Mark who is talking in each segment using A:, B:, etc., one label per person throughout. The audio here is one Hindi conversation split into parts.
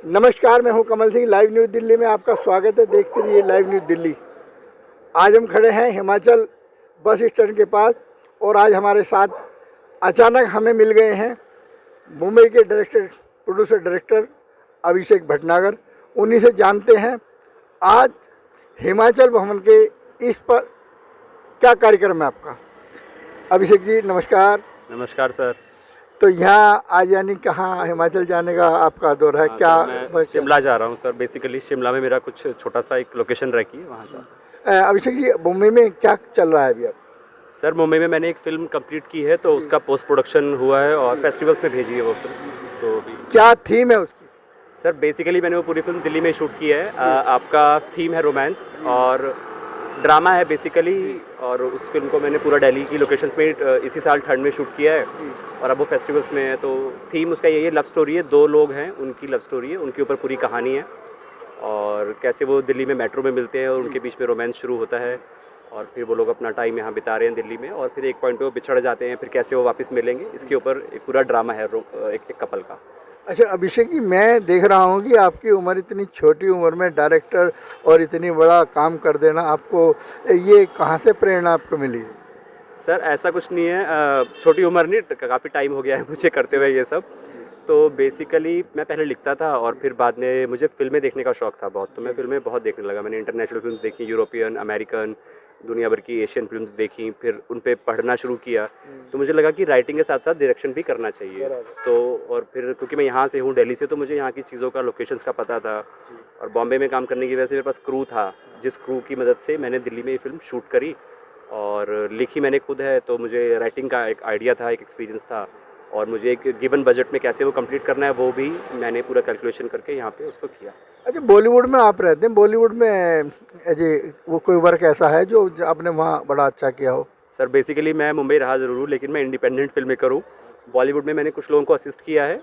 A: नमस्कार, मैं हूं कमल सिंह। लाइव न्यूज़ दिल्ली में आपका स्वागत है। देखते रहिए लाइव न्यूज़ दिल्ली। आज हम खड़े हैं हिमाचल बस स्टैंड के पास और आज हमारे साथ अचानक हमें मिल गए हैं मुंबई के प्रोड्यूसर डायरेक्टर अभिषेक भटनागर। उन्हीं से जानते हैं आज हिमाचल भवन के इस पर क्या कार्यक्रम है आपका। अभिषेक जी नमस्कार।
B: नमस्कार सर।
A: तो यहाँ आज यानी कहाँ हिमाचल जाने का आपका दौर है? क्या
B: मैं शिमला जा रहा हूँ सर। बेसिकली शिमला में मेरा कुछ छोटा सा एक लोकेशन रखी है, वहाँ जा।
A: अभिषेक जी मुंबई में क्या चल रहा है अभी?
B: सर मुंबई में मैंने एक फ़िल्म कंप्लीट की है, तो उसका पोस्ट प्रोडक्शन हुआ है और फेस्टिवल्स में भेजी है वो फिल्म। तो
A: क्या थीम है उसकी?
B: सर बेसिकली मैंने वो पूरी फिल्म दिल्ली में शूट की है। आपका थीम है रोमांस और ड्रामा है बेसिकली, और उस फिल्म को मैंने पूरा दिल्ली की लोकेशंस में इसी साल ठंड में शूट किया है और अब वो फेस्टिवल्स में है। तो थीम उसका यही है, लव स्टोरी है। दो लोग हैं, उनकी लव स्टोरी है, उनके ऊपर पूरी कहानी है और कैसे वो दिल्ली में मेट्रो में मिलते हैं और उनके बीच में रोमांस शुरू होता है और फिर वो लोग अपना टाइम यहाँ बिता रहे हैं दिल्ली में और फिर एक पॉइंट पे वो बिछड़ जाते हैं, फिर कैसे वो वापस मिलेंगे, इसके ऊपर एक पूरा ड्रामा है एक कपल का।
A: अच्छा अभिषेक जी, मैं देख रहा हूँ कि आपकी उम्र इतनी छोटी उम्र में डायरेक्टर और इतनी बड़ा काम कर देना, आपको ये कहाँ से प्रेरणा आपको मिली?
B: सर ऐसा कुछ नहीं है, छोटी उम्र नहीं, काफ़ी टाइम हो गया है मुझे करते हुए ये सब। तो बेसिकली मैं पहले लिखता था और फिर बाद में मुझे फिल्में देखने का शौक़ था बहुत, तो मैं फिल्में बहुत देखने लगा। मैंने इंटरनेशनल फिल्म्स देखी, यूरोपियन, अमेरिकन, दुनिया भर की एशियन फिल्म्स देखी, फिर उन पे पढ़ना शुरू किया। तो मुझे लगा कि राइटिंग के साथ साथ डायरेक्शन भी करना चाहिए। तो और फिर क्योंकि मैं यहाँ से हूँ दिल्ली से, तो मुझे यहाँ की चीज़ों का, लोकेशंस का पता था और बॉम्बे में काम करने की वजह से मेरे पास क्रू था, जिस क्रू की मदद से मैंने दिल्ली में ये फिल्म शूट करी और लिखी मैंने खुद है। तो मुझे राइटिंग का एक आइडिया था, एक एक्सपीरियंस था और मुझे एक गिवन बजट में कैसे वो कंप्लीट करना है वो भी मैंने पूरा कैलकुलेशन करके यहाँ पे उसको किया।
A: अच्छा बॉलीवुड में आप रहते हैं, बॉलीवुड में जी वो कोई वर्क ऐसा है जो आपने वहाँ बड़ा अच्छा किया हो?
B: सर बेसिकली मैं मुंबई रहा ज़रूर हूँ, लेकिन मैं इंडिपेंडेंट फिल्म मेकर हूँ। बॉलीवुड में मैंने कुछ लोगों को असिस्ट किया है,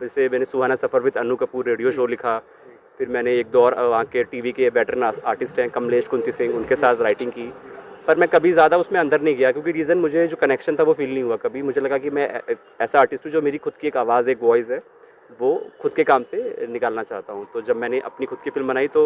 B: जैसे मैंने Suhana Safar with Annu Kapoor radio show लिखा। फिर मैंने एक दौर वहाँ के टीवी के वेटरन आर्टिस्ट हैं कमलेश कुंती सिंह, उनके साथ राइटिंग की। पर मैं कभी ज़्यादा उसमें अंदर नहीं गया क्योंकि रीज़न मुझे जो कनेक्शन था वो फील नहीं हुआ कभी। मुझे लगा कि मैं ऐसा आर्टिस्ट हूँ जो मेरी खुद की एक आवाज़, एक वॉइस है, वो खुद के काम से निकालना चाहता हूँ। तो जब मैंने अपनी खुद की फिल्म बनाई तो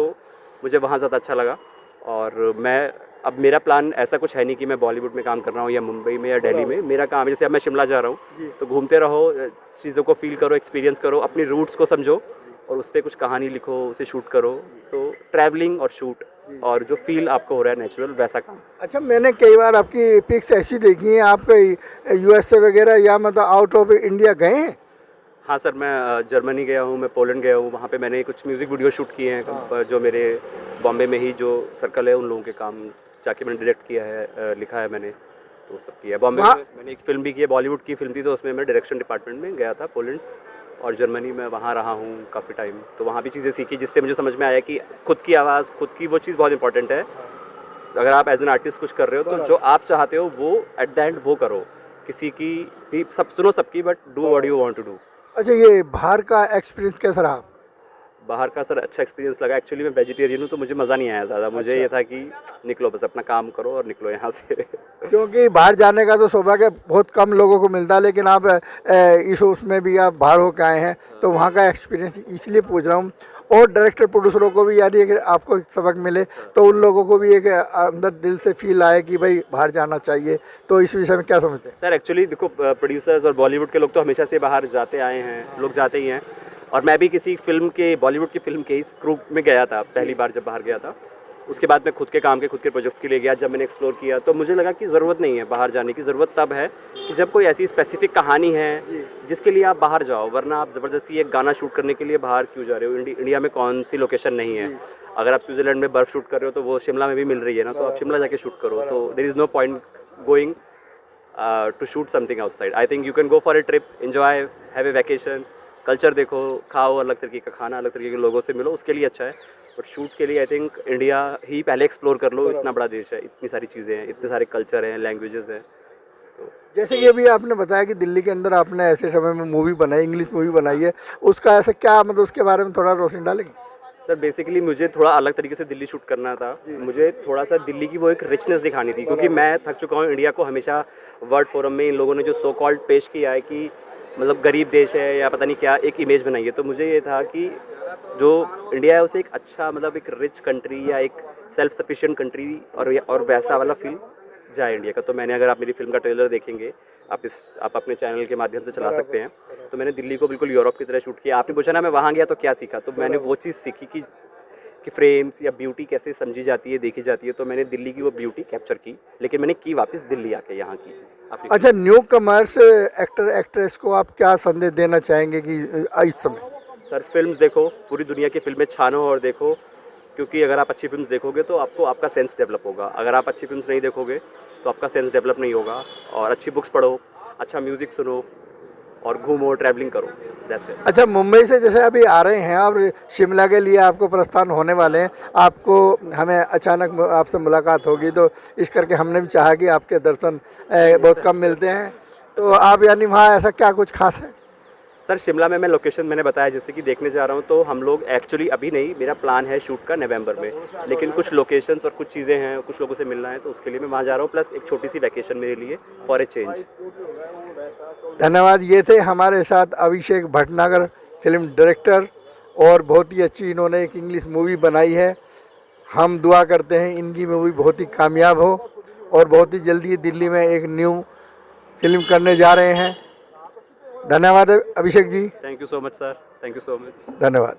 B: मुझे वहाँ ज़्यादा अच्छा लगा। और मैं अब मेरा प्लान ऐसा कुछ है नहीं कि मैं बॉलीवुड में काम कर रहा हूँ या मुंबई में या दिल्ली में। मेरा काम है, जैसे अब मैं शिमला जा रहा हूँ तो घूमते रहो, चीज़ों को फील करो, एक्सपीरियंस करो, अपनी रूट्स को समझो और उस पर कुछ कहानी लिखो, उसे शूट करो। तो ट्रैवलिंग और शूट और जो फील आपको हो रहा है नेचुरल, वैसा काम।
A: अच्छा मैंने कई बार आपकी पिक्स ऐसी देखी हैं, आप यूएसए वगैरह या मतलब आउट ऑफ इंडिया गए हैं?
B: हाँ सर, मैं जर्मनी गया हूँ, मैं पोलैंड गया हूँ। वहाँ पे मैंने कुछ म्यूज़िक वीडियो शूट किए हैं जो मेरे बॉम्बे में ही जो सर्कल है उन लोगों के काम जाके मैंने डायरेक्ट किया है, लिखा है मैंने, तो सब किया है। बॉम्बे में मैंने एक फ़िल्म भी की है, बॉलीवुड की फिल्म थी, तो उसमें मैं डायरेक्शन डिपार्टमेंट में गया था पोलैंड। और जर्मनी में वहाँ रहा हूँ काफ़ी टाइम, तो वहाँ भी चीज़ें सीखी जिससे मुझे समझ में आया कि खुद की आवाज़, खुद की वो चीज़ बहुत इंपॉर्टेंट है। अगर आप एज एन आर्टिस्ट कुछ कर रहे हो तो जो आप चाहते हो वो एट द एंड वो करो। किसी की भी सब सुनो, सबकी, but do what you want to do.
A: अच्छा ये बाहर का एक्सपीरियंस कैसा रहा?
B: बाहर का सर अच्छा एक्सपीरियंस लगा। एक्चुअली मैं वेजिटेरियन हूँ तो मुझे मज़ा नहीं आया ज़्यादा। मुझे ये था कि निकलो, बस अपना काम करो और निकलो यहाँ से।
A: क्योंकि बाहर जाने का तो सौभाग्य बहुत कम लोगों को मिलता है, लेकिन आप इस उसमें भी आप बाहर होकर आए हैं तो वहाँ का एक्सपीरियंस इसलिए पूछ रहा हूँ। और डायरेक्टर प्रोड्यूसरों को भी यानी अगर आपको सबक मिले तो उन लोगों को भी एक अंदर दिल से फील आए कि भाई बाहर जाना चाहिए। तो इस विषय में क्या समझते हैं?
B: सर एक्चुअली देखो, प्रोड्यूसर्स और बॉलीवुड के लोग तो हमेशा से बाहर जाते आए हैं, लोग जाते ही हैं। और मैं भी किसी फिल्म के, बॉलीवुड की फिल्म के इस ग्रुप में गया था पहली बार जब बाहर गया था। उसके बाद मैं खुद के काम के, खुद के प्रोजेक्ट्स के लिए गया। जब मैंने एक्सप्लोर किया तो मुझे लगा कि ज़रूरत नहीं है बाहर जाने की। ज़रूरत तब है कि जब कोई ऐसी स्पेसिफिक कहानी है जिसके लिए आप बाहर जाओ, वरना आप ज़बरदस्ती एक गाना शूट करने के लिए बाहर क्यों जा रहे हो? इंडिया में कौन सी लोकेशन नहीं है? अगर आप स्विट्ज़रलैंड में बर्फ़ शूट कर रहे हो तो वो शिमला में भी मिल रही है ना, तो आप शिमला जाके शूट करो। तो there is no point going to shoot something outside. I think you can go for a trip, enjoy, have a vacation, culture देखो, खाओ, अलग तरीके का खाना, अलग तरीके के लोगों से मिलो, उसके लिए अच्छा है। बट शूट के लिए आई थिंक इंडिया ही पहले एक्सप्लोर कर लो। इतना बड़ा देश है, इतनी सारी चीज़ें हैं, इतने सारे कल्चर हैं, लैंग्वेजेस हैं। तो
A: जैसे कि अभी आपने बताया कि दिल्ली के अंदर आपने ऐसे समय में मूवी बनाई, इंग्लिश मूवी बनाई है, उसका ऐसा क्या मतलब उसके बारे में थोड़ा रोशनी डालेंगे?
B: सर बेसिकली मुझे थोड़ा अलग तरीके से दिल्ली शूट करना था। मुझे थोड़ा सा दिल्ली की वो एक रिचनेस दिखानी थी, क्योंकि मैं थक चुका हूँ इंडिया को हमेशा वर्ल्ड फोरम में इन लोगों ने जो सो कॉल्ड पेश किया है कि मतलब गरीब देश है या पता नहीं क्या एक इमेज बनाई है। तो मुझे ये था कि जो इंडिया है उसे एक अच्छा मतलब एक रिच कंट्री या एक सेल्फ सफिशिएंट कंट्री और वैसा वाला फील जाए इंडिया का। तो मैंने, अगर आप मेरी फिल्म का ट्रेलर देखेंगे, आप अपने चैनल के माध्यम से चला सकते हैं, तो मैंने दिल्ली को बिल्कुल यूरोप की तरह शूट किया। आपने पूछा ना मैं वहाँ गया तो क्या सीखा, तो मैंने वो चीज़ सीखी कि फ्रेम्स या ब्यूटी कैसे समझी जाती है, देखी जाती है। तो मैंने दिल्ली की वो ब्यूटी कैप्चर की, लेकिन मैंने की वापस दिल्ली आके यहाँ की अपनी
A: अच्छा, न्यू कमर्स एक्टर एक्ट्रेस को आप क्या संदेश देना चाहेंगे कि इस समय?
B: सर फिल्म्स देखो, पूरी दुनिया की फिल्में छानो और देखो, क्योंकि अगर आप अच्छी फिल्म्स देखोगे तो आपको आपका सेंस डेवलप होगा। अगर आप अच्छी फिल्म्स नहीं देखोगे तो आपका सेंस डेवलप नहीं होगा। और अच्छी बुक्स पढ़ो, अच्छा म्यूज़िक सुनो और घूमो, ट्रैवलिंग करो, दैट्स इट।
A: अच्छा, मुंबई से जैसे अभी आ रहे हैं और शिमला के लिए आपको प्रस्थान होने वाले हैं, आपको हमें अचानक आपसे मुलाकात होगी, तो इस करके हमने भी चाहा कि आपके दर्शन बहुत कम मिलते हैं, तो आप यानी वहाँ ऐसा क्या कुछ खास है?
B: सर शिमला में मैं लोकेशन मैंने बताया जैसे कि देखने जा रहा हूँ, तो हम लोग एक्चुअली अभी नहीं, मेरा प्लान है शूट का नवंबर में, लेकिन कुछ लोकेशंस और कुछ चीज़ें हैं, कुछ लोगों से मिलना है, तो उसके लिए मैं वहाँ जा रहा हूँ, प्लस एक छोटी सी वैकेशन मेरे लिए फॉर ए चेंज।
A: धन्यवाद। ये थे हमारे साथ अभिषेक भटनागर, फिल्म डायरेक्टर, और बहुत ही अच्छी इन्होंने एक इंग्लिश मूवी बनाई है। हम दुआ करते हैं इनकी मूवी बहुत ही कामयाब हो और बहुत ही जल्दी दिल्ली में एक न्यू फिल्म करने जा रहे हैं। धन्यवाद Abhishek ji,
B: thank you so much sir, thank you so much.
A: धन्यवाद।